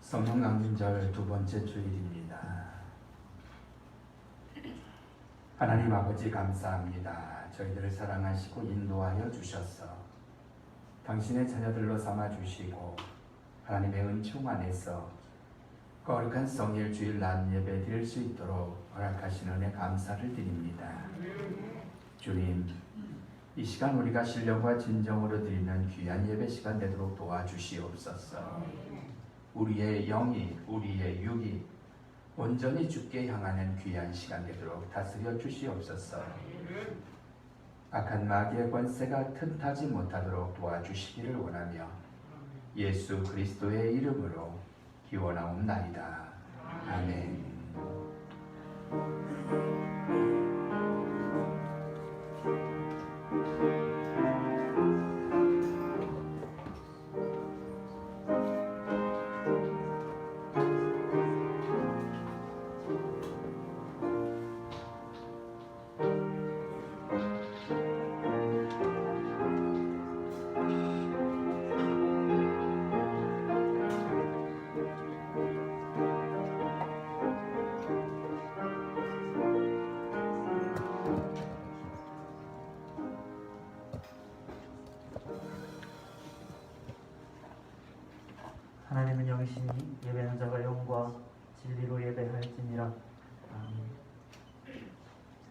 성령 강림절 두 번째 주일입니다. 하나님 아버지 감사합니다. 저희들을 사랑하시고 인도하여 주셔서 당신의 자녀들로 삼아주시고 하나님의 은총 안에서 거룩한 성일 주일 낮 예배 드릴 수 있도록 허락하신 은혜 감사를 드립니다. 주님, 이 시간 우리가 신령과 진정으로 드리는 귀한 예배 시간 되도록 도와주시옵소서. 우리의 영이, 우리의 육이 온전히 주께 향하는 귀한 시간 되도록 다스려 주시옵소서. 악한 마귀의 권세가 틈타지 못하도록 도와주시기를 원하며 예수 그리스도의 이름으로 기원하옵나이다. 아멘. 하나님은 영이시니 예배하는 자가 영과 진리로 예배할지니라. 아멘.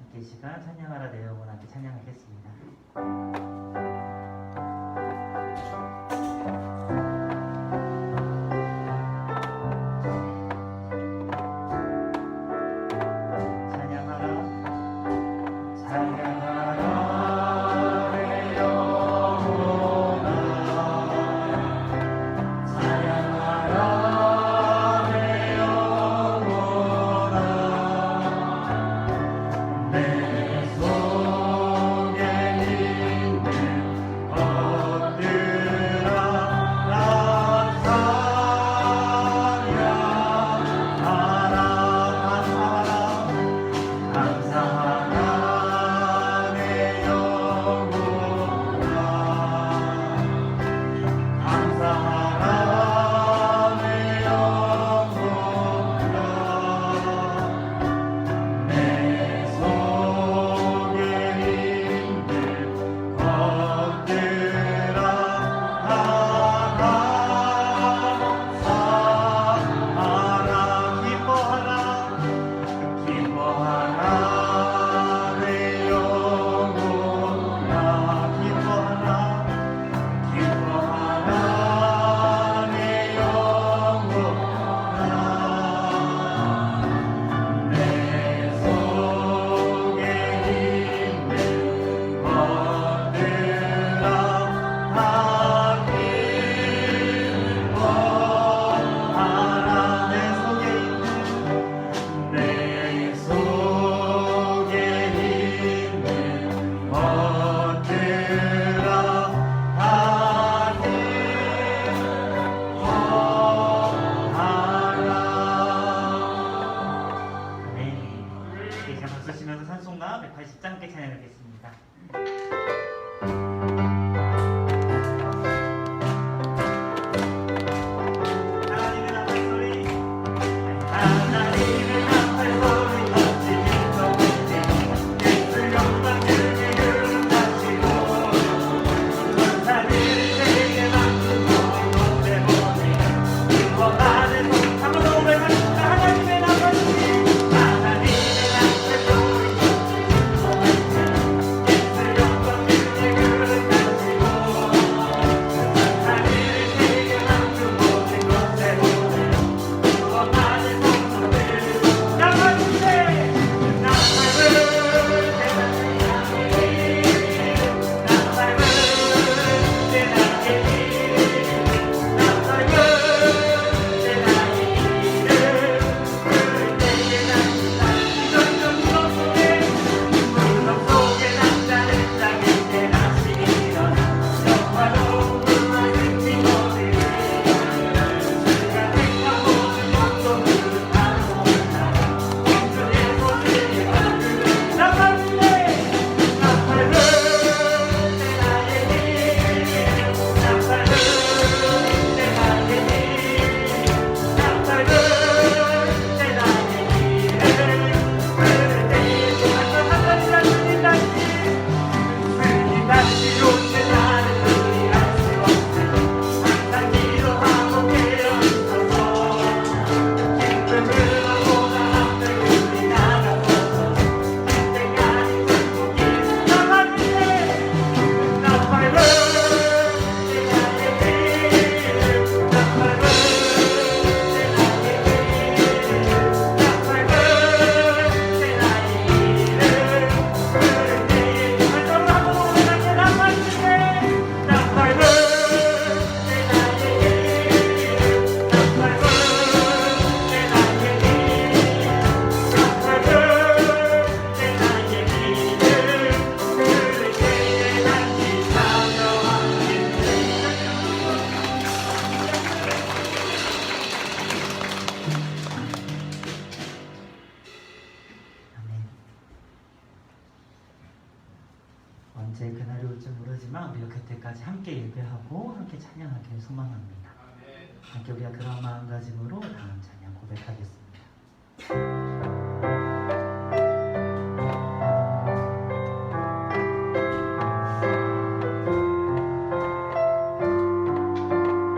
함께 이 시간 찬양하라 내 영혼 함께 찬양하겠습니다. 내 속에 함께 찬양하길 소망합니다. 함께 우리가 그런 마음가짐으로 다음 찬양 고백하겠습니다.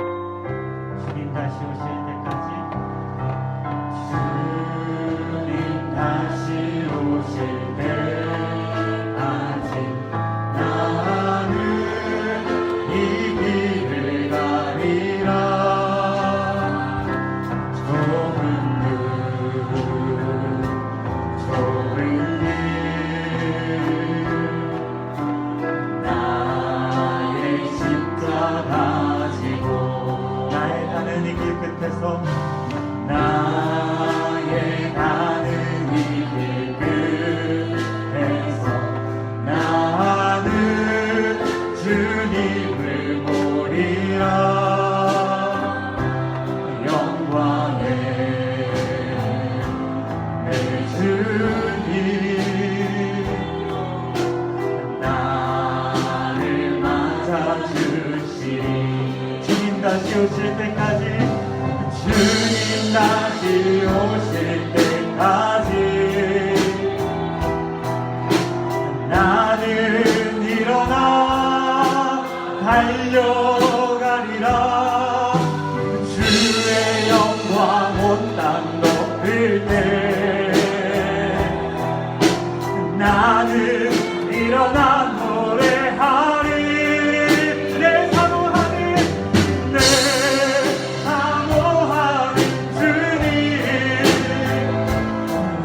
주님 다시 오실 때까지 주님 다시 오실 때까지 나는 이 길을 가리라. 좁은 길 나의 십자가 지고 나의 가는 이 길 끝에서 나의 가는 이 길 끝에서 나는 주님을 보리라. 영광의 내 주님 나를 맞아주시리. 주님 다시 오실 때까지 주님 다시 오실 때까지 나는 일어나 달려가리라. 주의 영광 온 땅 덮을 때 나는 일어나 노래하리. 내 사모하는 내 사모하는 주님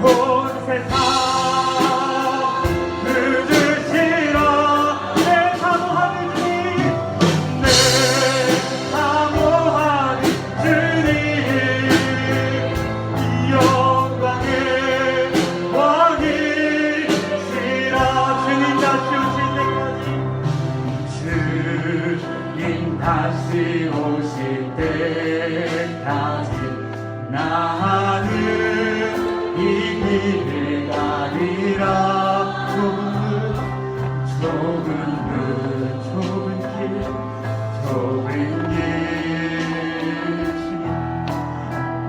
온 세상 그주시라. 내 사모하는 주님 내 사모하는 주님 영광의 왕이시라. 주님 다시 오실 때까지 주님 다시 오실 때까지 나는 이 길을 가리라. 좁은 길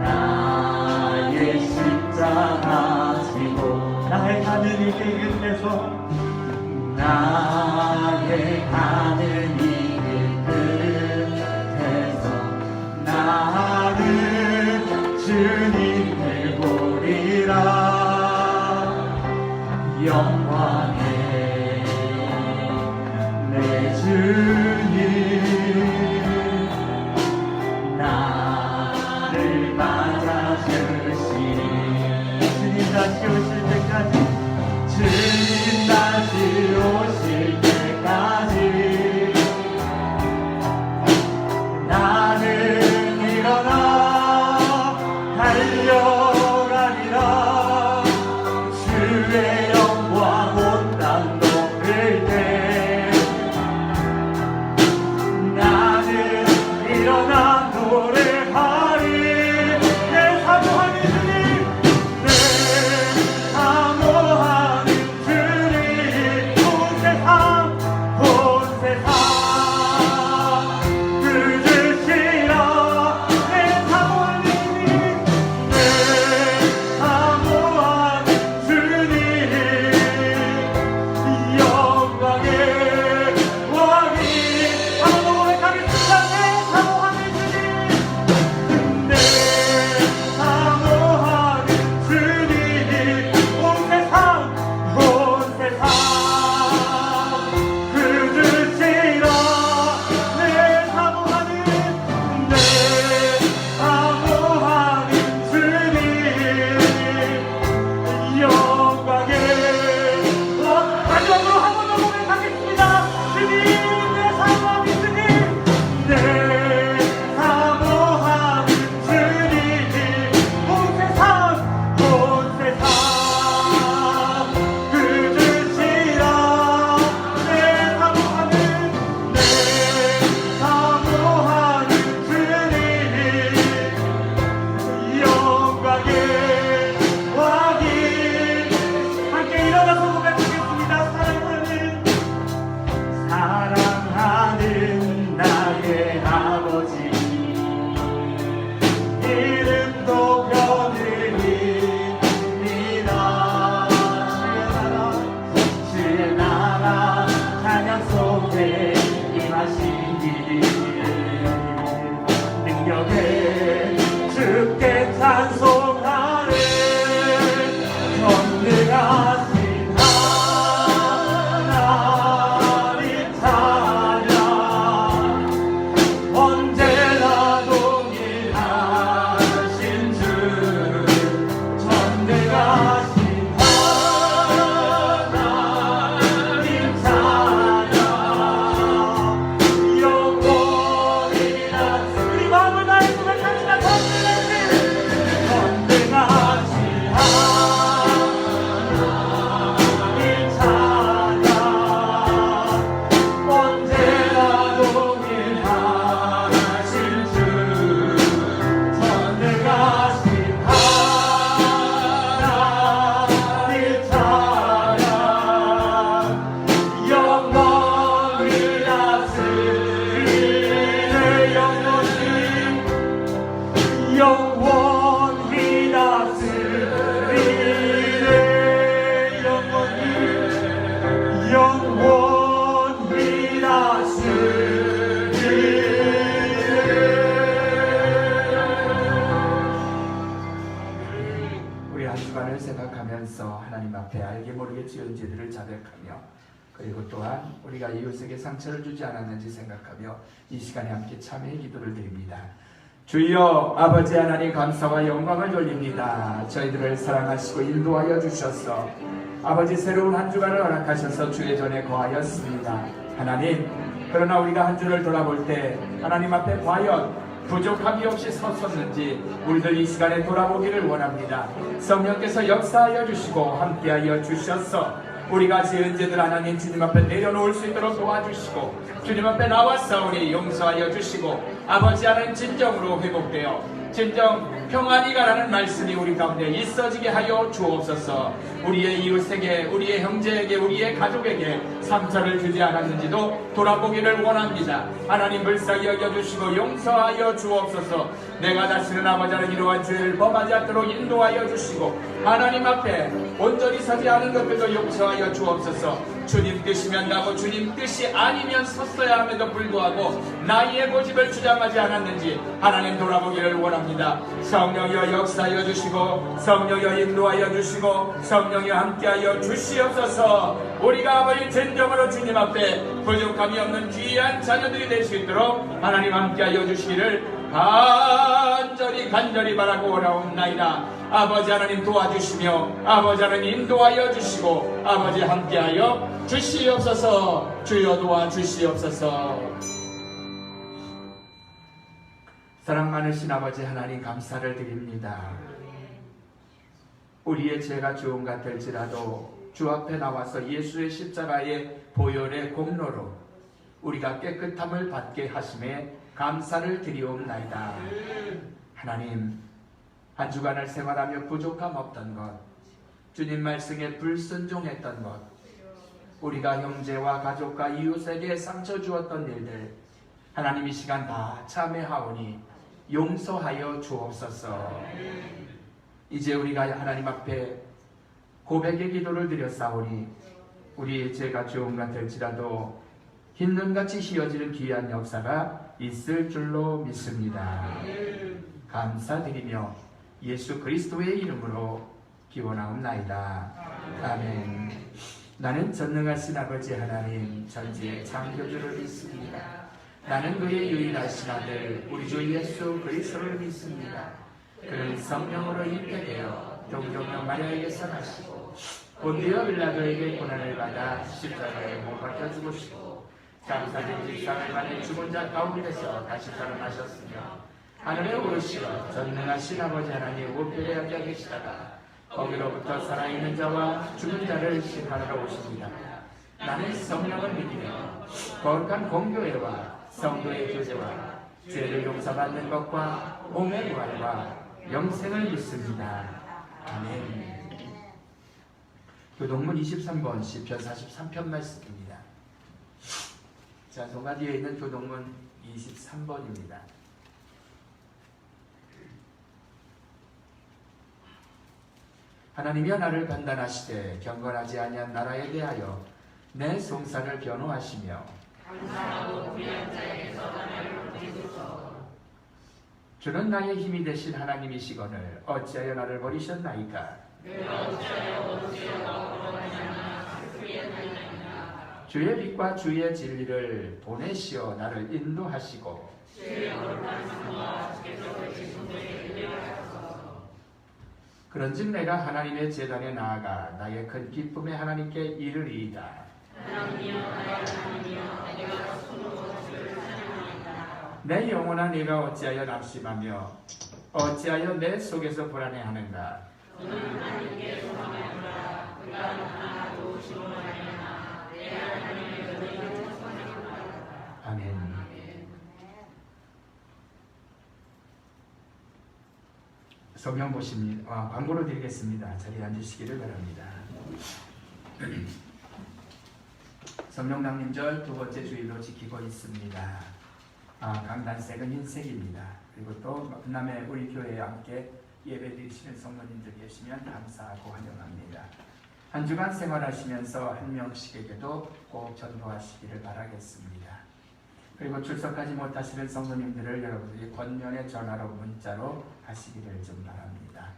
나의 십자가 지고 나의 가는 이 길 끝에서 나의 가는 이 길 끝에서 나는 주님을 보리라. 영광의 내 주님 나를 맞아주시니. 주님 다시 오실 때까지 주님 다시 오실 내 아버지 이름도 변을입니다. 주의 나라 찬양 속에 임하시니 능력에 주께 찬송하네. 전능하신 하나님 찬양 언제나 동일하신 주 전능하신 하나님 찬양 영원히 우리 마음을 다해 고백합시다. 전능하신 하나님 찬양 언제나 동일하신 주 전능하신 하나님 찬양 영원히 다스리네. 영원히 다스리네. 영원히 다스리네. 우리 한 주간을 생각하면서 하나님 앞에 알게 모르게 지은 죄들을 자백하며 그리고 또한 우리가 이웃에게 상처를 주지 않았는지 생각하며 이 시간에 함께 참회의 기도를 드립니다. 주여 아버지 하나님 감사와 영광을 돌립니다. 저희들을 사랑하시고 인도하여 주셔서 아버지 새로운 한 주간을 허락하셔서 주의 전에 거하였습니다. 하나님 그러나 우리가 한 주를 돌아볼 때 하나님 앞에 과연 부족함이 없이 섰었는지 우리들 이 시간에 돌아보기를 원합니다. 성령께서 역사하여 주시고 함께하여 주셔서 우리가 지은 죄들 하나님 주님 앞에 내려놓을 수 있도록 도와주시고 주님 앞에 나왔사오니 용서하여 주시고 아버지 하나님 진정으로 회복되어 진정 평안히 가라는 말씀이 우리 가운데 있어지게 하여 주옵소서. 우리의 이웃에게 우리의 형제에게 우리의 가족에게 상처를 주지 않았는지도 돌아보기를 원합니다. 하나님 불쌍히 여겨주시고 용서하여 주옵소서. 내가 다시는 아버지 하나님 이러한 죄를 범하지 않도록 인도하여 주시고 하나님 앞에 온전히 서지 않은 것들도 용서하여 주옵소서. 주님 뜻이면 나고 주님 뜻이 아니면 섰어야 함에도 불구하고 나의 고집을 주장하지 않았는지 하나님 돌아보기를 원합니다. 성령이여 역사하여 주시고 성령이여 인도하여 주시고 성령이여 함께하여 주시옵소서. 우리가 아버지 진정으로 주님 앞에 부족함이 없는 귀한 자녀들이 될 수 있도록 하나님 함께하여 주시기를 간절히 바라고 오라옵나이다. 아버지 하나님 도와주시며 아버지 하나님 인도하여 주시고 아버지 함께하여 주시옵소서. 주여 도와주시옵소서. 사랑 많으신 아버지 하나님 감사를 드립니다. 우리의 죄가 주온 같을지라도 주 앞에 나와서 예수의 십자가의 보혈의 공로로 우리가 깨끗함을 받게 하심에 감사를 드리옵나이다. 하나님 한 주간을 생활하며 부족함 없던 것, 주님 말씀에 불순종했던 것, 우리가 형제와 가족과 이웃에게 상처 주었던 일들 하나님 이 시간 다 참회하오니 용서하여 주옵소서. 이제 우리가 하나님 앞에 고백의 기도를 드렸사오니 우리의 죄가 주온 같을지라도 흰 눈같이 휘어지는 귀한 역사가 있을 줄로 믿습니다. 감사드리며 예수 그리스도의 이름으로 기원하옵나이다. 아멘. 나는 전능하신 아버지 하나님 전지의 창조주를 믿습니다. 나는 그의 유일하신 아들 우리 주 예수 그리스도를 믿습니다. 그는 성령으로 잉태되어 동정녀 마리아에게서 나시고 본디오 빌라도에게 고난을 받아 십자가에 못 박혀 죽으시고 장사된 지 3일 만에 죽은 자 가운데서 다시 살아나셨으며 하늘에 오르시어 전능하신 아버지 하나님 우편에 앉아 계시다가 거기로부터 살아있는 자와 죽은 자를 심판하러 오십니다. 나는 성령을 믿으며 거룩한 공교회와 성도의 교제와 죄를 용서받는 것과 몸의 부활과 영생을 믿습니다. 아멘. 교동문 23번 시편 43편 말씀입니다. 자, 동아리에 있는 교동문 23번입니다. 하나님이여 나를 판단하시되 경건하지 아니한 나라에 대하여 내 송사를 변호하시며 주는 나의 힘이 되신 하나님이시거늘 어찌하여 나를 버리셨나이까. 주의 빛과 주의 진리를 보내시어 나를 인도하시고 그런즉 내가 하나님의 제단에 나아가 나의 큰 기쁨에 하나님께 이르리이다. 내 영혼아 네가 어찌하여 낙심하며 어찌하여 내 속에서 불안해하는가. 아멘. 성경 보십니다. 광고로 드리겠습니다. 자리에 앉으시기를 바랍니다. 성령강림절 두 번째 주일로 지키고 있습니다. 강단색은 흰색입니다. 그리고 또 만남에 우리 교회에 함께 예배 드리시는 성도님들 계시면 감사하고 환영합니다. 한 주간 생활하시면서 한 명씩에게도 꼭 전도하시기를 바라겠습니다. 그리고 출석하지 못하시는 성도님들을 여러분들이 권면의 전화로 문자로 하시기를 좀 바랍니다.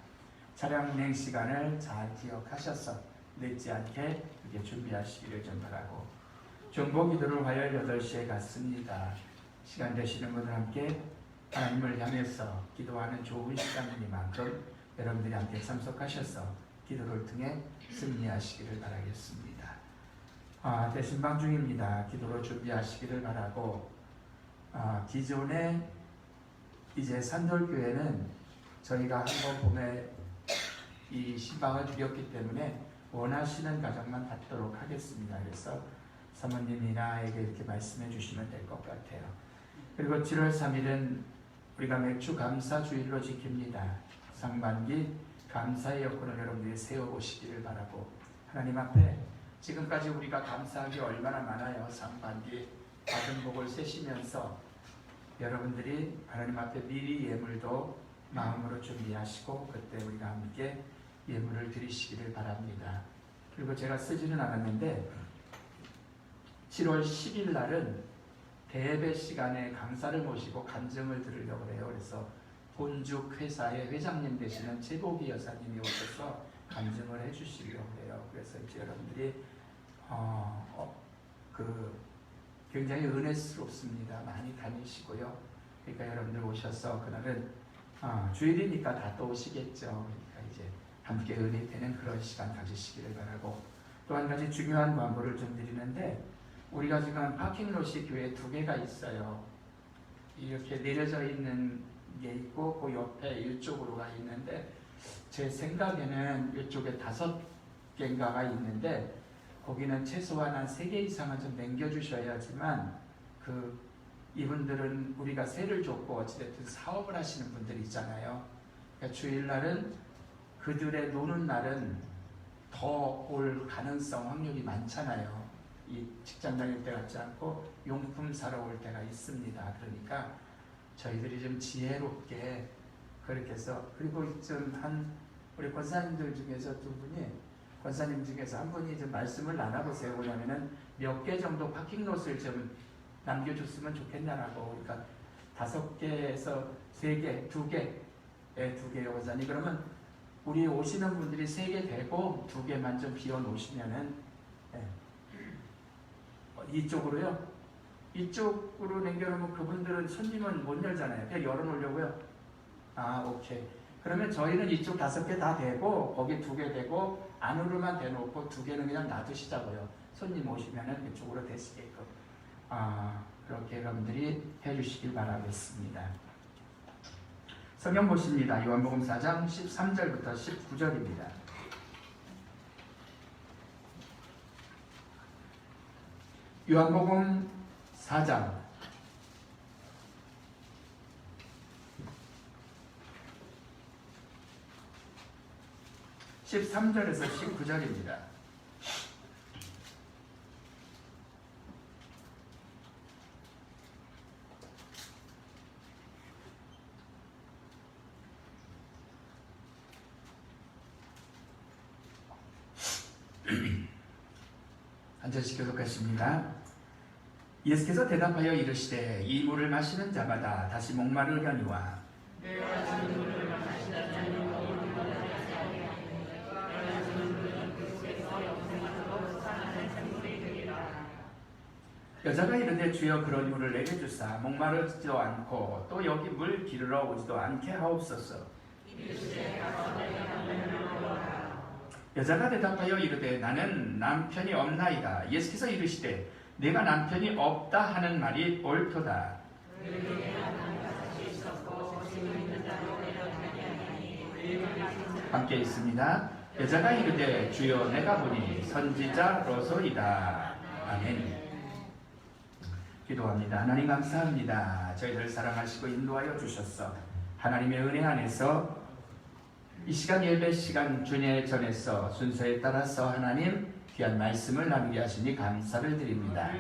차량 운행 시간을 잘 기억하셔서 늦지 않게 이렇게 준비하시기를 좀 바라고, 중보 기도를 화요일 8시에 갖습니다. 시간 되시는 분들 함께 하나님을 향해서 기도하는 좋은 시간이니만큼 여러분들이 함께 참석하셔서 기도를 통해 승리하시기를 바라겠습니다. 대신방 중입니다. 기도로 준비하시기를 바라고, 기존에 이제 산돌교회는 저희가 한번 봄에 이 신방을 드렸기 때문에 원하시는 가정만 받도록 하겠습니다. 그래서 사모님이나에게 이렇게 말씀해 주시면 될 것 같아요. 그리고 7월 3일은 우리가 맥주 감사 주일로 지킵니다. 상반기 감사의 여건을 여러분들이 세워보시기를 바라고, 하나님 앞에 지금까지 우리가 감사한 게 얼마나 많아요. 상반기 받은 복을 세시면서 여러분들이 하나님 앞에 미리 예물도 마음으로 준비하시고 그때 우리가 함께 예물을 드리시기를 바랍니다. 그리고 제가 쓰지는 않았는데 7월 10일 날은 대예배 시간에 강사를 모시고 간증을 들으려고 해요. 그래서 본죽 회사의 회장님 되시는 최보기 여사님이 오셔서 간증을 해주시려고 해요. 그래서 이제 여러분들이 굉장히 은혜스럽습니다. 많이 다니시고요. 그러니까 여러분들 오셔서 그날은 주일이니까 다 또 오시겠죠. 그러니까 이제 함께 은혜 되는 그런 시간 가지시기를 바라고, 또 한 가지 중요한 광고를 좀 드리는데, 우리가 지금 파킹롯이 교회에 2개가 있어요. 이렇게 내려져 있는 게 있고 그 옆에 이쪽으로가 있는데, 제 생각에는 이쪽에 5개인가가 있는데 거기는 최소한 한 3개 이상은 좀 남겨주셔야지만, 이분들은 우리가 세를 줬고 어찌됐든 사업을 하시는 분들이 있잖아요. 그러니까 주일날은 그들의 노는 날은 더 올 가능성 확률이 많잖아요. 이 직장 다닐 때 같지 않고 용품 사러 올 때가 있습니다. 그러니까 저희들이 좀 지혜롭게 그렇게 해서, 그리고 좀 우리 권사님들 중에서 2분이, 권사님 중에서 한 분이 좀 말씀을 나눠보세요. 왜냐면은 몇 개 정도 파킹롯을 좀 남겨줬으면 좋겠냐라고. 그러니까 5개에서 3개, 2개, 2개요, 권사님. 그러면 우리 오시는 분들이 3개 되고 2개만 좀 비워 놓으시면은, 이쪽으로요. 이쪽으로 남겨놓으면 그분들은 손님은 못 열잖아요. 그냥 열어놓으려고요. 오케이. 그러면 저희는 이쪽 5개 다 되고 거기 2개 되고 안으로만 대놓고 2개는 그냥 놔두시자고요. 손님 오시면은 그쪽으로 대시게끔. 그렇게 여러분들이 해주시길 바라겠습니다. 성경 보십니다. 요한복음 4장 13절부터 19절입니다. 요한복음 4장 13절에서 19절입니다. 반드시 교독하십니다. 예수께서 대답하여 이르시되 이 물을 마시는 자마다 다시 목마르려니와 여자가 이르되 주여 그런 물을 내게 주사 목마르지도 않고 또 여기 물 기르러 오지도 않게 하옵소서. 여자가 대답하여 이르되 나는 남편이 없나이다. 예수께서 이르시되 내가 남편이 없다 하는 말이 옳도다. 함께 있습니다. 여자가 이르되 주여 내가 보니 선지자로소이다. 아멘. 기도합니다. 하나님 감사합니다. 저희들 사랑하시고 인도하여 주셨어. 하나님의 은혜 안에서 이 시간 예배 시간 주님의 전에서 순서에 따라서 하나님 귀한 말씀을 나누게 하시니 감사를 드립니다.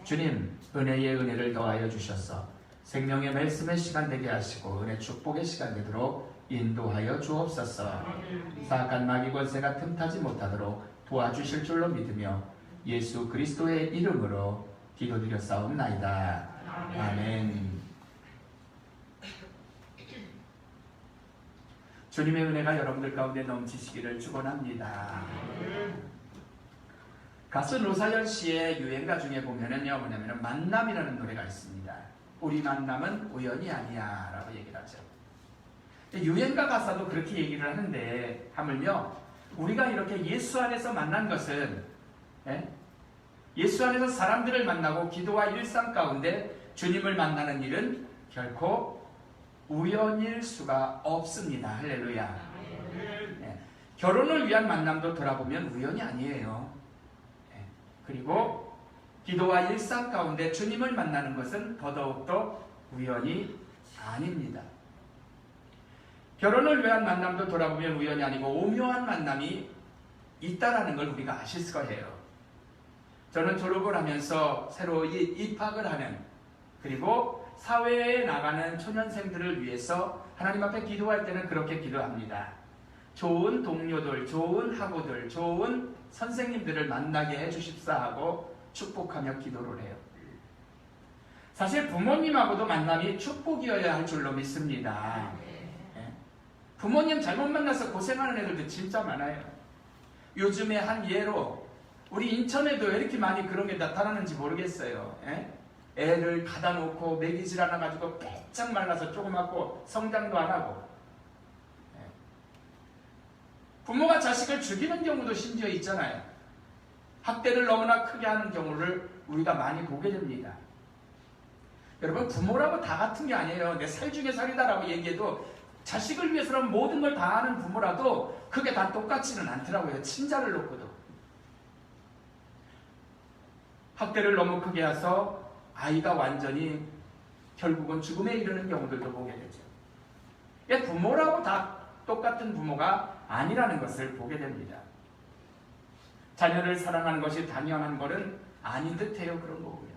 주님 은혜의 은혜를 더하여 주셔서 생명의 말씀의 시간 되게 하시고 은혜 축복의 시간 되도록 인도하여 주옵소서. 사악한 마귀 권세가 틈타지 못하도록 도와주실 줄로 믿으며 예수 그리스도의 이름으로 기도드렸사옵나이다. 아멘. 주님의 은혜가 여러분들 가운데 넘치시기를 축원합니다. 가수 노사연 씨의 유행가 중에 보면은요, 뭐냐면 만남이라는 노래가 있습니다. 우리 만남은 우연이 아니야 라고 얘기를 하죠. 유행가 가사도 그렇게 얘기를 하는데 하물며 우리가 이렇게 예수 안에서 만난 것은 예수 안에서 사람들을 만나고 기도와 일상 가운데 주님을 만나는 일은 결코 우연일 수가 없습니다. 할렐루야. 결혼을 위한 만남도 돌아보면 우연이 아니에요. 그리고 기도와 일상 가운데 주님을 만나는 것은 더더욱더 우연이 아닙니다. 결혼을 위한 만남도 돌아보면 우연이 아니고 오묘한 만남이 있다라는 걸 우리가 아실 거예요. 저는 졸업을 하면서 새로 입학을 하는 그리고 사회에 나가는 초년생들을 위해서 하나님 앞에 기도할 때는 그렇게 기도합니다. 좋은 동료들, 좋은 학우들, 좋은 선생님들을 만나게 해주십사 하고 축복하며 기도를 해요. 사실 부모님하고도 만남이 축복이어야 할 줄로 믿습니다. 부모님 잘못 만나서 고생하는 애들도 진짜 많아요. 요즘에 한 예로 우리 인천에도 왜 이렇게 많이 그런 게 나타나는지 모르겠어요. 애를 가다 놓고 먹이질 않아가지고 빼짝 말라서 조그맣고 성장도 안 하고 부모가 자식을 죽이는 경우도 심지어 있잖아요. 학대를 너무나 크게 하는 경우를 우리가 많이 보게 됩니다. 여러분 부모라고 다 같은 게 아니에요. 내 살 중에 살이다라고 얘기해도 자식을 위해서는 모든 걸 다 하는 부모라도 그게 다 똑같지는 않더라고요. 친자를 놓고도. 학대를 너무 크게 해서 아이가 완전히 결국은 죽음에 이르는 경우들도 보게 되죠. 부모라고 다 똑같은 부모가 아니라는 것을 보게 됩니다. 자녀를 사랑하는 것이 당연한 것은 아닌 듯해요. 그런 거고요.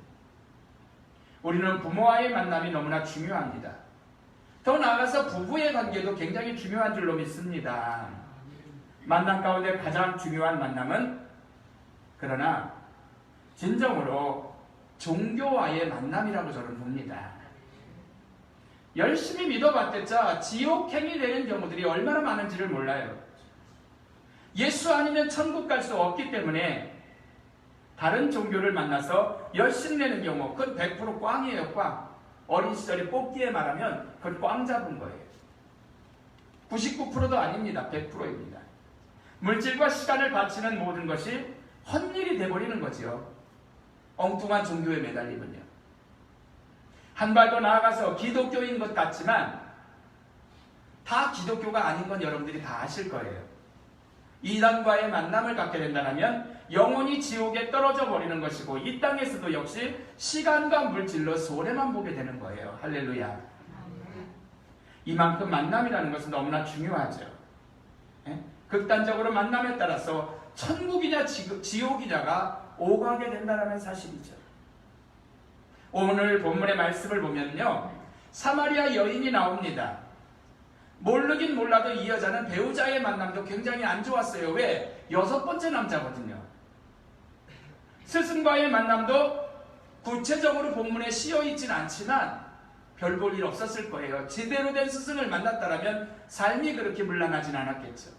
우리는 부모와의 만남이 너무나 중요합니다. 더 나아가서 부부의 관계도 굉장히 중요한 줄로 믿습니다. 만남 가운데 가장 중요한 만남은 그러나 진정으로 종교와의 만남이라고 저는 봅니다. 열심히 믿어봤댔자 지옥행이 되는 경우들이 얼마나 많은지를 몰라요. 예수 아니면 천국 갈 수 없기 때문에 다른 종교를 만나서 열심 내는 경우 그건 100% 꽝이에요. 꽝. 어린 시절에 뽑기에 말하면 그건 꽝 잡은 거예요. 99%도 아닙니다. 100%입니다. 물질과 시간을 바치는 모든 것이 헛일이 돼버리는 거지요. 엉뚱한 종교에 매달리면요. 한 발 더 나아가서 기독교인 것 같지만 다 기독교가 아닌 건 여러분들이 다 아실 거예요. 이단과의 만남을 갖게 된다면 영원히 지옥에 떨어져 버리는 것이고 이 땅에서도 역시 시간과 물질로 손해만 보게 되는 거예요. 할렐루야. 이만큼 만남이라는 것은 너무나 중요하죠. 극단적으로 만남에 따라서 천국이냐 지옥이냐가 오가게 된다는 사실이죠. 오늘 본문의 말씀을 보면요, 사마리아 여인이 나옵니다. 모르긴 몰라도 이 여자는 배우자의 만남도 굉장히 안 좋았어요. 왜? 6번째 남자거든요. 스승과의 만남도 구체적으로 본문에 씌어 있지는 않지만 별 볼 일 없었을 거예요. 제대로 된 스승을 만났다면 삶이 그렇게 문란하진 않았겠죠.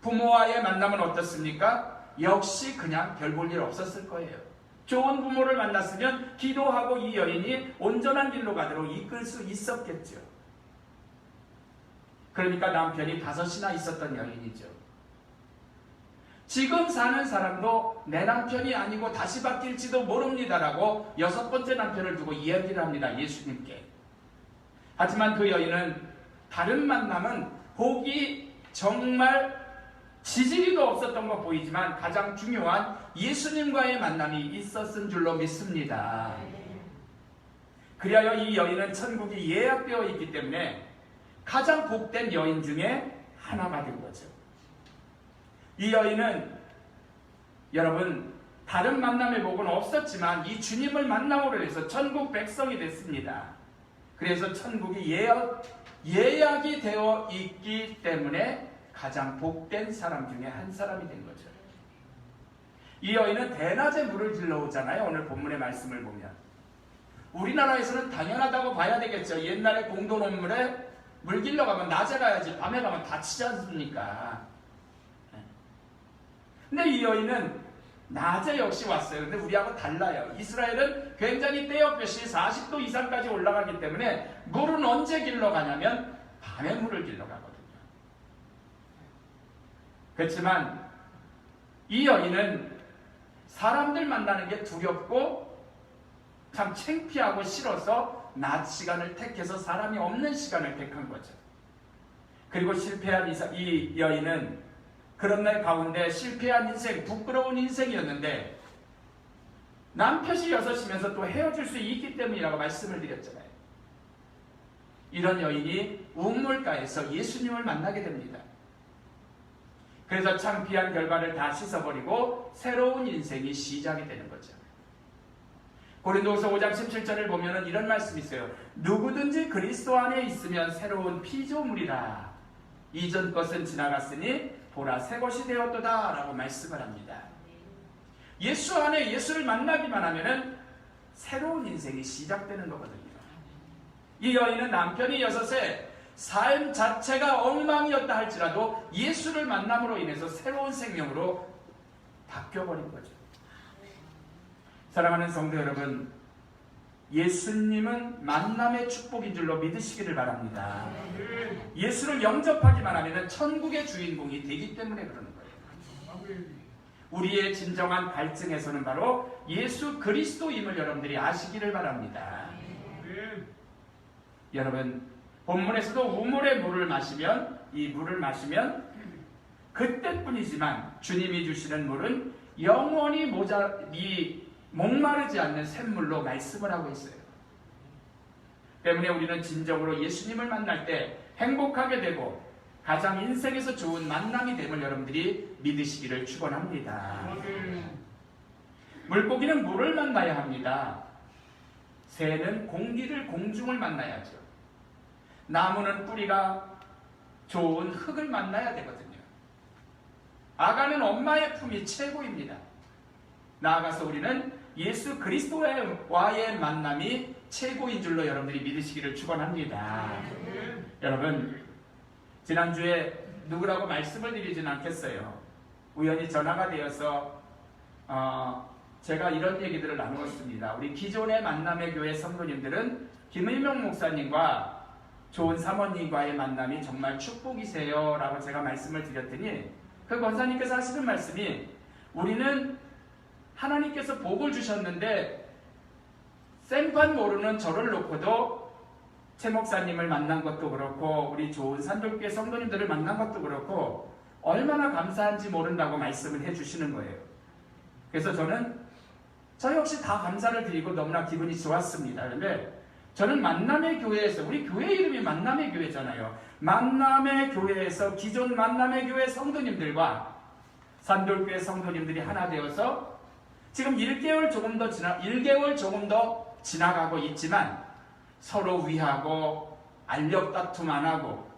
부모와의 만남은 어떻습니까? 역시 그냥 별 볼 일 없었을 거예요. 좋은 부모를 만났으면 기도하고 이 여인이 온전한 길로 가도록 이끌 수 있었겠죠. 그러니까 남편이 5이나 있었던 여인이죠. 지금 사는 사람도 내 남편이 아니고 다시 바뀔지도 모릅니다라고 6번째 남편을 두고 이야기를 합니다. 예수님께. 하지만 그 여인은 다른 만남은 보기 정말 지지리도 없었던 것 보이지만 가장 중요한 예수님과의 만남이 있었은 줄로 믿습니다. 그리하여 이 여인은 천국이 예약되어 있기 때문에 가장 복된 여인 중에 하나가 된 거죠. 이 여인은 여러분 다른 만남의 복은 없었지만 이 주님을 만남으로 해서 천국 백성이 됐습니다. 그래서 천국이 예약이 되어 있기 때문에 가장 복된 사람 중에 한 사람이 된 거죠. 이 여인은 대낮에 물을 길러오잖아요. 오늘 본문의 말씀을 보면 우리나라에서는 당연하다고 봐야 되겠죠. 옛날에 공동원물에 물 길러가면 낮에 가야지 밤에 가면 다치지 않습니까? 근데 이 여인은 낮에 역시 왔어요. 근데 우리하고 달라요. 이스라엘은 굉장히 떼역볕이 40도 이상까지 올라가기 때문에 물은 언제 길러가냐면 밤에 물을 길러가거든요. 그렇지만 이 여인은 사람들 만나는 게 두렵고 참 창피하고 싫어서 낮 시간을 택해서 사람이 없는 시간을 택한 거죠. 그리고 실패한 이 여인은 그런 날 가운데 실패한 인생, 부끄러운 인생이었는데 남편이 6이면서 또 헤어질 수 있기 때문이라고 말씀을 드렸잖아요. 이런 여인이 우물가에서 예수님을 만나게 됩니다. 그래서 창피한 결과를 다 씻어버리고 새로운 인생이 시작이 되는 거죠. 고린도후서 5장 17절을 보면 이런 말씀이 있어요. 누구든지 그리스도 안에 있으면 새로운 피조물이라. 이전 것은 지나갔으니 보라 새 것이 되었도다 라고 말씀을 합니다. 예수 안에 예수를 만나기만 하면 새로운 인생이 시작되는 거거든요. 이 여인은 남편이 6에 삶 자체가 엉망이었다 할지라도 예수를 만남으로 인해서 새로운 생명으로 바뀌어버린 거죠. 사랑하는 성도 여러분, 예수님은 만남의 축복인 줄로 믿으시기를 바랍니다. 예수를 영접하기만 하면 천국의 주인공이 되기 때문에 그러는 거예요. 우리의 진정한 갈증에서는 바로 예수 그리스도임을 여러분들이 아시기를 바랍니다. 여러분, 본문에서도 우물의 물을 마시면 이 물을 마시면 그때뿐이지만 주님이 주시는 물은 영원히 목마르지 않는 샘물로 말씀을 하고 있어요. 때문에 우리는 진정으로 예수님을 만날 때 행복하게 되고 가장 인생에서 좋은 만남이 됨을 여러분들이 믿으시기를 축원합니다. 물고기는 물을 만나야 합니다. 새는 공기를 공중을 만나야죠. 나무는 뿌리가 좋은 흙을 만나야 되거든요. 아가는 엄마의 품이 최고입니다. 나아가서 우리는 예수 그리스도와의 만남이 최고인 줄로 여러분들이 믿으시기를 축원합니다. 여러분, 지난주에 누구라고 말씀을 드리진 않겠어요. 우연히 전화가 되어서 제가 이런 얘기들을 나누었습니다. 우리 기존의 만남의 교회 성도님들은 김일명 목사님과 좋은 사모님과의 만남이 정말 축복이세요 라고 제가 말씀을 드렸더니 그 권사님께서 하시는 말씀이 우리는 하나님께서 복을 주셨는데 생판 모르는 저를 놓고도 최 목사님을 만난 것도 그렇고 우리 좋은 산돌교회 성도님들을 만난 것도 그렇고 얼마나 감사한지 모른다고 말씀을 해주시는 거예요. 그래서 저 역시 다 감사를 드리고 너무나 기분이 좋았습니다. 그런데 저는 만남의 교회에서, 우리 교회 이름이 만남의 교회잖아요. 만남의 교회에서 기존 만남의 교회 성도님들과 산돌교회 성도님들이 하나 되어서 지금 1개월 조금 더 지나가고 있지만 서로 위하고 알력 다툼 안 하고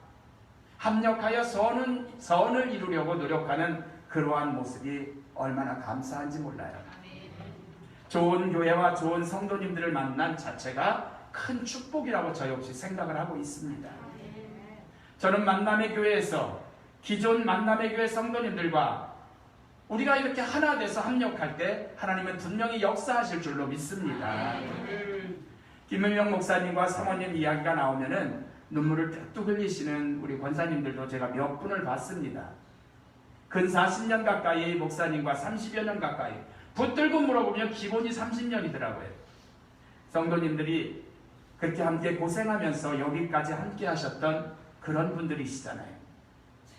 합력하여 선을 이루려고 노력하는 그러한 모습이 얼마나 감사한지 몰라요. 좋은 교회와 좋은 성도님들을 만난 자체가 큰 축복이라고 저 역시 생각을 하고 있습니다. 저는 만남의 교회에서 기존 만남의 교회 성도님들과 우리가 이렇게 하나 돼서 합력할 때 하나님은 분명히 역사하실 줄로 믿습니다. 김은명 목사님과 사모님 이야기가 나오면은 눈물을 뚝뚝 흘리시는 우리 권사님들도 제가 몇 분을 봤습니다. 근 40년 가까이 목사님과 30여 년 가까이 붙들고 물어보면 기본이 30년이더라고요. 성도님들이 그렇게 함께 고생하면서 여기까지 함께 하셨던 그런 분들이시잖아요.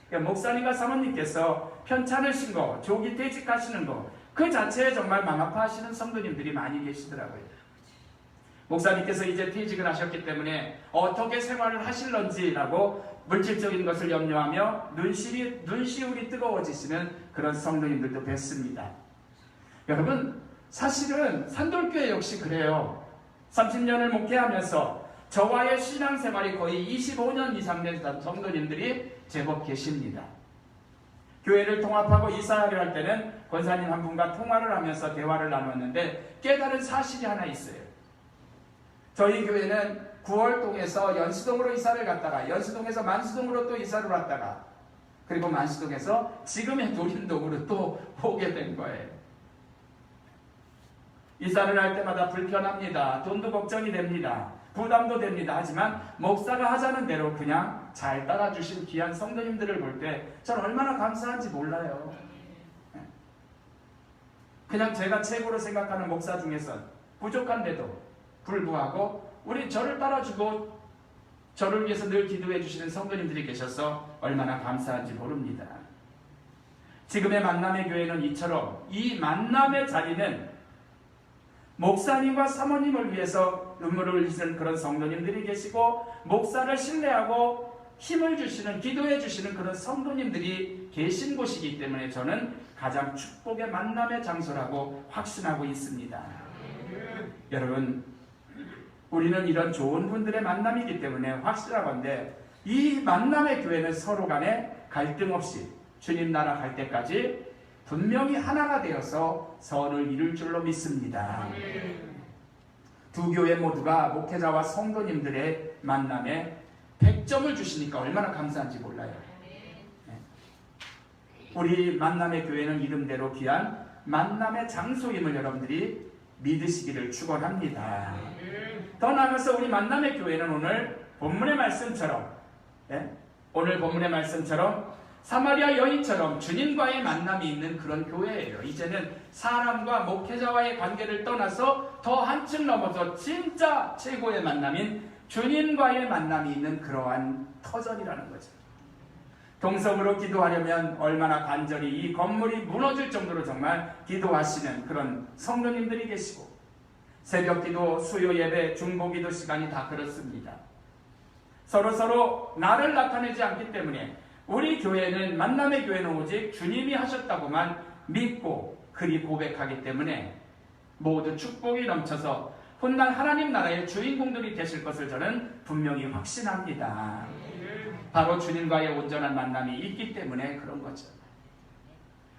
그러니까 목사님과 사모님께서 편찮으신 거, 조기 퇴직하시는 거, 그 자체에 정말 마음 아파하시는 성도님들이 많이 계시더라고요. 목사님께서 이제 퇴직을 하셨기 때문에 어떻게 생활을 하실런지라고 물질적인 것을 염려하며 눈시울이 뜨거워지시는 그런 성도님들도 뵀습니다. 여러분, 사실은 산돌교회 역시 그래요. 30년을 목회하면서 저와의 신앙생활이 거의 25년 이상 된 성도님들이 제법 계십니다. 교회를 통합하고 이사하려 할 때는 권사님 한 분과 통화를 하면서 대화를 나눴는데 깨달은 사실이 하나 있어요. 저희 교회는 9월동에서 연수동으로 이사를 갔다가 연수동에서 만수동으로 또 이사를 왔다가 그리고 만수동에서 지금의 노림동으로 또 오게 된 거예요. 이사를 할 때마다 불편합니다. 돈도 걱정이 됩니다. 부담도 됩니다. 하지만 목사가 하자는 대로 그냥 잘 따라주신 귀한 성도님들을 볼 때 저는 얼마나 감사한지 몰라요. 그냥 제가 최고로 생각하는 목사 중에선 부족한데도 불구하고 우리 저를 따라주고 저를 위해서 늘 기도해 주시는 성도님들이 계셔서 얼마나 감사한지 모릅니다. 지금의 만남의 교회는 이처럼 이 만남의 자리는 목사님과 사모님을 위해서 눈물을 흘리시는 그런 성도님들이 계시고 목사를 신뢰하고 힘을 주시는 기도해 주시는 그런 성도님들이 계신 곳이기 때문에 저는 가장 축복의 만남의 장소라고 확신하고 있습니다. 여러분, 우리는 이런 좋은 분들의 만남이기 때문에 확실하건대 이 만남의 교회는 서로 간에 갈등 없이 주님 나라 갈 때까지 분명히 하나가 되어서 선을 이룰 줄로 믿습니다. 두 교회 모두가 목회자와 성도님들의 만남에 100점을 주시니까 얼마나 감사한지 몰라요. 우리 만남의 교회는 이름대로 귀한 만남의 장소임을 여러분들이 믿으시기를 축원합니다. 더 나아가서 우리 만남의 교회는 오늘 본문의 말씀처럼 오늘 본문의 말씀처럼 사마리아 여인처럼 주님과의 만남이 있는 그런 교회예요. 이제는 사람과 목회자와의 관계를 떠나서 더 한층 넘어서 진짜 최고의 만남인 주님과의 만남이 있는 그러한 터전이라는 거죠. 동성으로 기도하려면 얼마나 간절히 이 건물이 무너질 정도로 정말 기도하시는 그런 성도님들이 계시고 새벽기도, 수요예배, 중보기도 시간이 다 그렇습니다. 서로 나를 나타내지 않기 때문에 우리 교회는 만남의 교회는 오직 주님이 하셨다고만 믿고 그리 고백하기 때문에 모두 축복이 넘쳐서 훗날 하나님 나라의 주인공들이 되실 것을 저는 분명히 확신합니다. 바로 주님과의 온전한 만남이 있기 때문에 그런 거죠.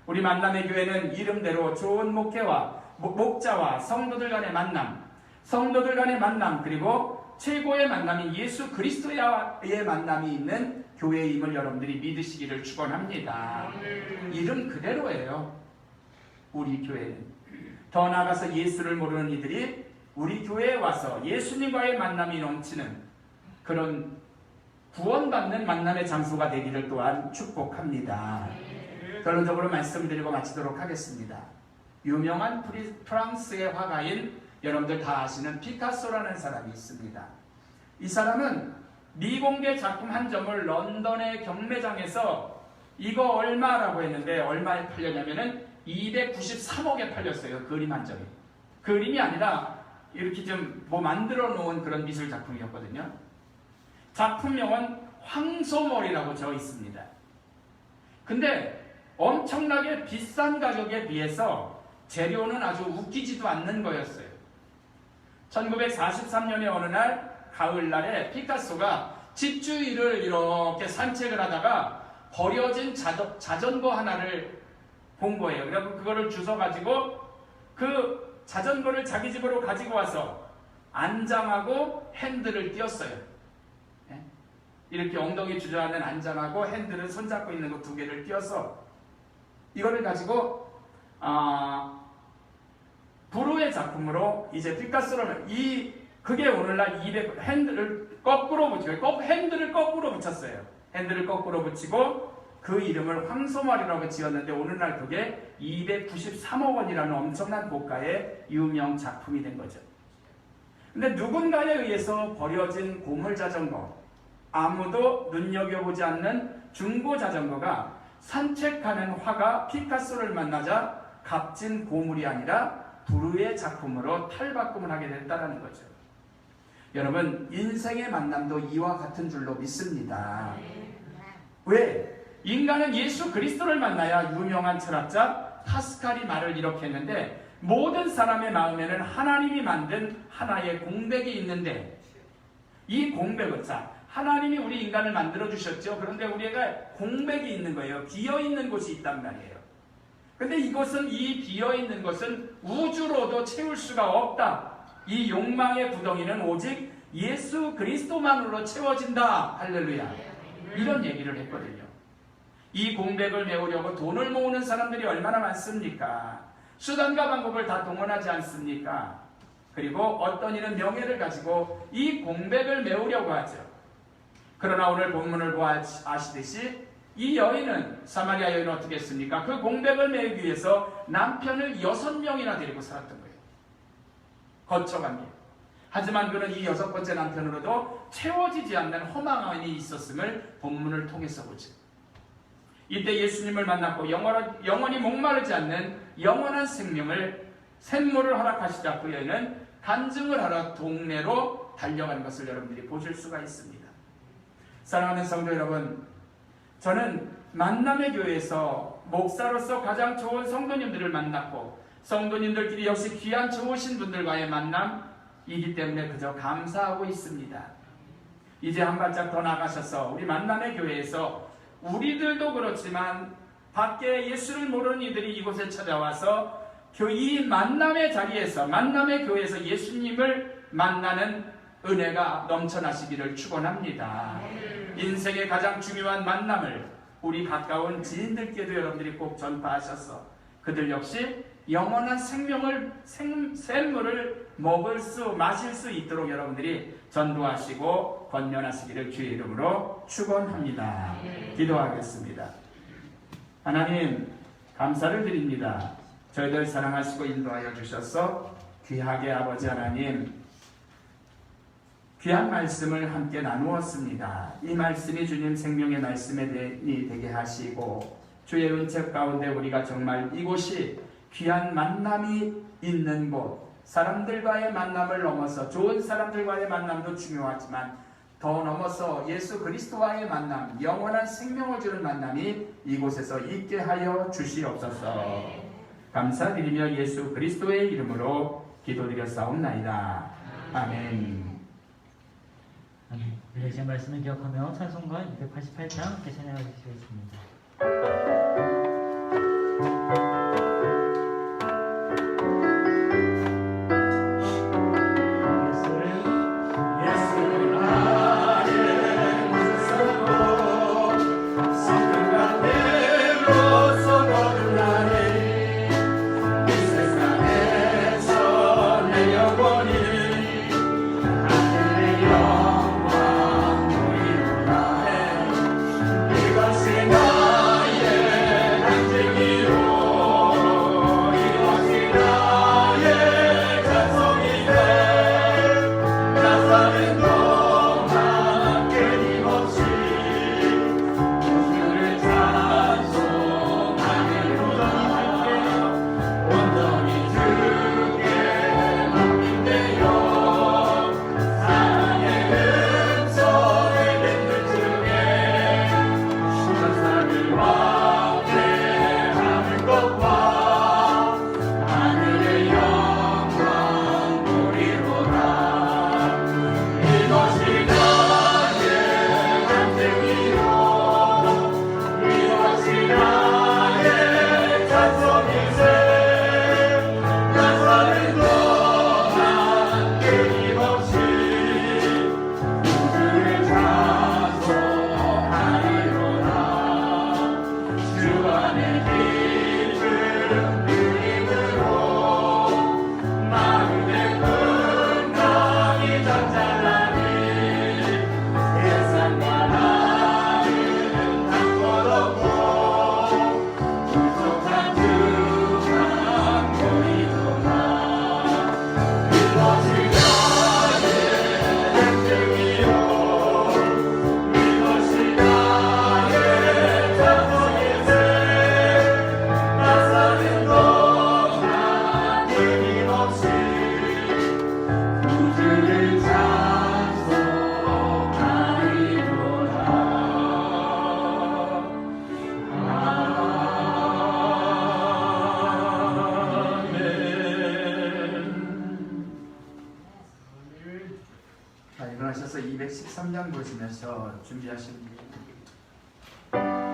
우리 만남의 교회는 이름대로 좋은 목회와 목자와 성도들 간의 만남, 성도들 간의 만남, 그리고 최고의 만남인 예수 그리스도와의 만남이 있는 교회임을 여러분들이 믿으시기를 축원합니다. 이름 그대로예요. 우리 교회는 더 나아가서 예수를 모르는 이들이 우리 교회에 와서 예수님과의 만남이 넘치는 그런 구원받는 만남의 장소가 되기를 또한 축복합니다. 결론적으로 말씀드리고 마치도록 하겠습니다. 유명한 프랑스의 화가인 여러분들 다 아시는 피카소라는 사람이 있습니다. 이 사람은 미공개 작품 한 점을 런던의 경매장에서 이거 얼마라고 했는데 얼마에 팔렸냐면은 293억에 팔렸어요. 그림 한 점이. 그림이 아니라 이렇게 좀 뭐 만들어 놓은 그런 미술 작품이었거든요. 작품명은 황소머리라고 져 있습니다. 근데 엄청나게 비싼 가격에 비해서 재료는 아주 웃기지도 않는 거였어요. 1943년의 어느 날 가을날에 피카소가 집주일을 이렇게 산책을 하다가 버려진 자전거 하나를 본 거예요. 그래서 그거를 주워가지고 그 자전거를 자기 집으로 가지고 와서 안장하고 핸들을 띄었어요. 예? 이렇게 엉덩이 주저하는 안장하고 핸들을 손잡고 있는 거 2개를 띄어서 이거를 가지고 브루의 작품으로 이제 피카소로는 그게 오늘날 핸들을 거꾸로 붙이고 핸들을 거꾸로 붙였어요. 핸들을 거꾸로 붙이고 그 이름을 황소말이라고 지었는데 오늘날 그게 293억 원이라는 엄청난 고가의 유명 작품이 된 거죠. 근데 누군가에 의해서 버려진 고물자전거, 아무도 눈여겨보지 않는 중고자전거가 산책하는 화가 피카소를 만나자 값진 고물이 아니라 브루의 작품으로 탈바꿈을 하게 됐다는 거죠. 여러분, 인생의 만남도 이와 같은 줄로 믿습니다. 왜? 인간은 예수 그리스도를 만나야 유명한 철학자 파스칼이 말을 이렇게 했는데 모든 사람의 마음에는 하나님이 만든 하나의 공백이 있는데 이 공백은 하나님이 우리 인간을 만들어 주셨죠. 그런데 우리가 공백이 있는 거예요. 비어있는 곳이 있단 말이에요. 근데 이 비어있는 것은 우주로도 채울 수가 없다. 이 욕망의 구덩이는 오직 예수 그리스도만으로 채워진다. 할렐루야. 이런 얘기를 했거든요. 이 공백을 메우려고 돈을 모으는 사람들이 얼마나 많습니까? 수단과 방법을 다 동원하지 않습니까? 그리고 어떤 이는 명예를 가지고 이 공백을 메우려고 하죠. 그러나 오늘 본문을 보아 아시듯이 이 여인은, 사마리아 여인은 어떻게 했습니까? 그 공백을 메우기 위해서 남편을 6명이나 데리고 살았던 거예요. 거쳐갑니다. 하지만 그는 이 6번째 남편으로도 채워지지 않는 허망함이 있었음을 본문을 통해서 보죠. 이때 예수님을 만났고 영원히 목마르지 않는 영원한 샘물을 허락하시자 그 여인은 간증을 하러 동네로 달려가는 것을 여러분들이 보실 수가 있습니다. 사랑하는 성도 여러분, 저는 만남의 교회에서 목사로서 가장 좋은 성도님들을 만났고 성도님들끼리 역시 귀한 좋으신 분들과의 만남이기 때문에 그저 감사하고 있습니다. 이제 한 발짝 더 나가셔서 우리 만남의 교회에서 우리들도 그렇지만 밖에 예수를 모르는 이들이 이곳에 찾아와서 이 만남의 자리에서, 만남의 교회에서 예수님을 만나는 은혜가 넘쳐나시기를 축원합니다. 인생의 가장 중요한 만남을 우리 가까운 지인들께도 여러분들이 꼭 전파하셔서 그들 역시 영원한 샘물을 마실 수 있도록 여러분들이 전도하시고 권면하시기를 주의 이름으로 축원합니다. 기도하겠습니다. 하나님, 감사를 드립니다. 저희들 사랑하시고 인도하여 주셔서 귀하게 아버지 하나님, 귀한 말씀을 함께 나누었습니다. 이 말씀이 주님 생명의 말씀이 되게 하시고 주의 은책 가운데 우리가 정말 이곳이 귀한 만남이 있는 곳, 사람들과의 만남을 넘어서 좋은 사람들과의 만남도 중요하지만 더 넘어서 예수 그리스도와의 만남, 영원한 생명을 주는 만남이 이곳에서 있게 하여 주시옵소서. 감사드리며 예수 그리스도의 이름으로 기도드렸사옵나이다. 아멘. 우리 지금 말씀을 기억하며 찬송가 288장 함께 찬양해 주시겠습니다. 이것이 나 부르시면서 준비하십니다. 아멘.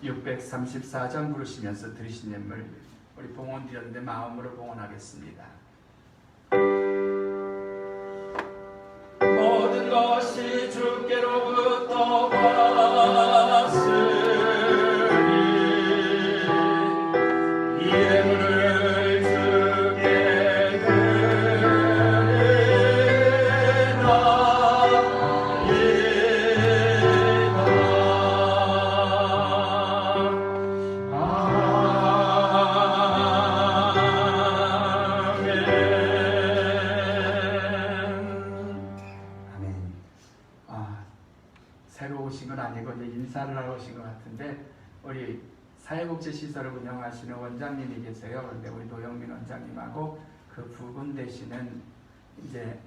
634장 부르시면서 드리신 예물 우리 봉헌 드렸는데 마음으로 봉헌하겠습니다. 모든 것이 주께로부터 왔으니 이 예물을 주께 새로 오신 건 아니고 이제 인사를 하러 오신 것 같은데 우리 사회복지시설을 운영하시는 원장님이 계세요. 근데 우리 노영민 원장님하고 그 부분 되시는 이제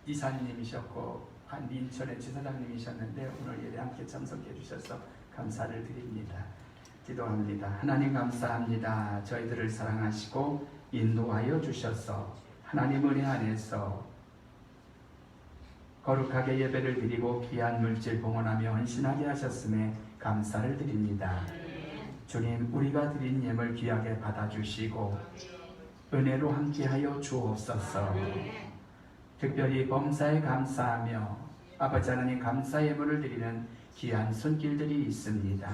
이사님이셨고 한 인천의 지사장님이셨는데 오늘 예배 함께 참석해 주셔서 감사를 드립니다. 기도합니다. 하나님 감사합니다. 저희들을 사랑하시고 인도하여 주셔서 하나님 은혜 안에서 거룩하게 예배를 드리고 귀한 물질 봉헌하며 헌신하게 하셨음에 감사를 드립니다. 주님, 우리가 드린 예물 귀하게 받아주시고 은혜로 함께하여 주옵소서. 특별히 범사에 감사하며 아버지 하나님 감사 예물을 드리는 귀한 손길들이 있습니다.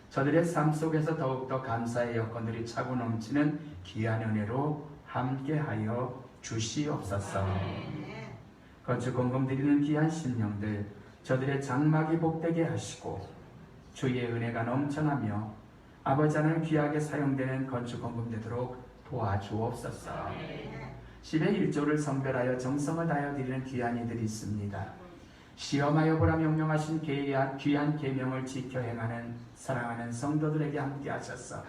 저들의 삶 속에서 더욱더 감사의 여건들이 차고 넘치는 귀한 은혜로 함께하여 주시옵소서. 건축공금 드리는 귀한 심령들 저들의 장막이 복되게 하시고 주의 은혜가 넘쳐나며 아버지 하나님 귀하게 사용되는 건축공금 되도록 도와주옵소서. 10의 1조를 선별하여 정성을 다하여 드리는 귀한 이들이 있습니다. 시험하여 보라 명령하신 귀한 계명을 지켜 행하는 사랑하는 성도들에게 함께 하셔서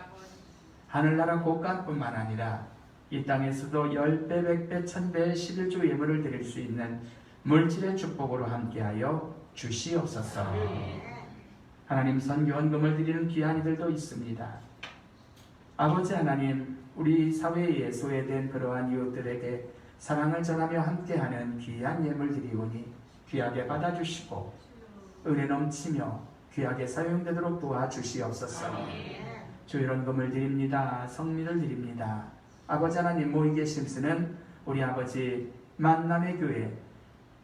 하늘나라 곳간뿐만 아니라 이 땅에서도 10배, 100배, 1000배의 11조 예물을 드릴 수 있는 물질의 축복으로 함께하여 주시옵소서. 하나님 선교헌금을 드리는 귀한 이들도 있습니다. 아버지 하나님, 우리 사회에 소외된 그러한 이웃들에게 사랑을 전하며 함께하는 귀한 예물 드리오니 귀하게 받아주시고 은혜 넘치며 귀하게 사용되도록 도와주시옵소서. 주일헌금을 드립니다. 성민을 드립니다. 아버지 하나님, 모이게 심쓰는 우리 아버지 만남의 교회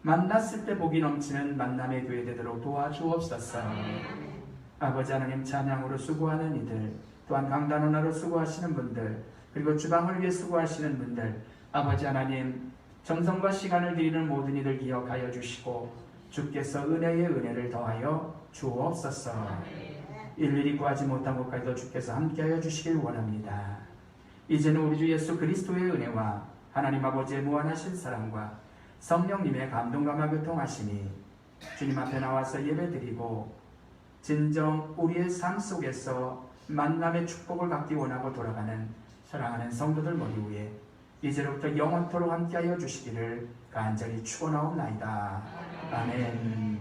만났을 때 복이 넘치는 만남의 교회 되도록 도와주옵소서. 아버지 하나님, 찬양으로 수고하는 이들, 또한 강단원화로 수고하시는 분들, 그리고 주방을 위해 수고하시는 분들, 아버지 하나님, 정성과 시간을 드리는 모든 이들 기억하여 주시고 주께서 은혜의 은혜를 더하여 주옵소서. 일일이 구하지 못한 것까지도 주께서 함께하여 주시길 원합니다. 이제는 우리 주 예수 그리스도의 은혜와 하나님 아버지의 무한하신 사랑과 성령님의 감동감화 교통하심이 주님 앞에 나와서 예배드리고 진정 우리의 삶 속에서 만남의 축복을 받기 원하고 돌아가는 사랑하는 성도들 머리 위에 이제로부터 영원토록 함께하여 주시기를 간절히 축원하옵나이다. 아멘.